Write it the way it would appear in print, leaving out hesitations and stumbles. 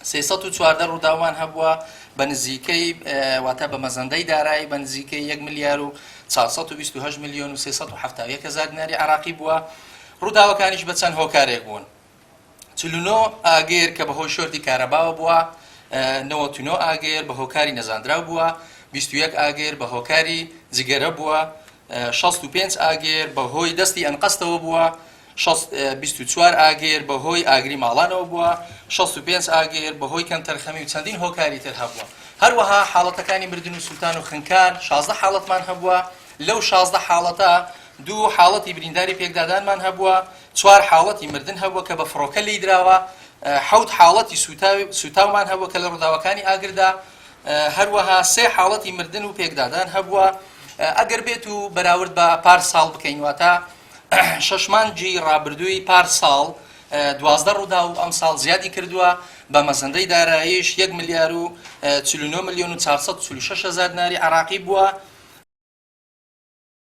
314 ڕووداومان هەبووە بە نزیکەی واتە بە مەزەندەی دارایی بە نزیکەی 1 ملیار و 428 میلیۆن و 371 هەزار دیناری عراقی بووە. ڕووداوەکانیش بە چەند هۆکارێک بوون. 49 ئاگێر کە بەهۆی شۆرتی کارەباوە بووە، 99 ئاگێر بە هۆکاری نەزاندراو بووە، 21 ئاگێر بە هۆکاری جگەرە بووە، 65 ئاگێر بەهۆی دەستی ئەنقەستەوە بووە، 24 ئاگێر بەهۆی ئاگری ماڵانەوە بووە، 65 ئاگێر بەهۆی کەم تەرخەمی و چەندین هۆکاری تر هەبووە. هەروەها حاڵەتەکانی مردن و سوتان و خنکار 16 حاڵەتمان هەبووە. لەو 16 حاڵەتە 2 حاڵەتی برینداری پێکدادانمان هەبووە، 4 حاڵەتی مردن هەبووە کە بە فڕۆکە لی دراوە، 7 حاڵەتی سوتاومان هەبووە کە لە ڕووداوەکانی ئاگردا، هەروەها 3 حاڵەتی مردن و پێکدادان هەبووە. ئەگەر بێت و بەراورد بە پارساڵ بکەین واتە 6 مانگی ڕابردووی پارساڵ 12 ڕوودا و ئەم ساڵ زیادی کردووە بە مەزەندەی داراییش 1 ملیار و 49 میلیۆن و 446 هەزار دیناری عراقی بووە.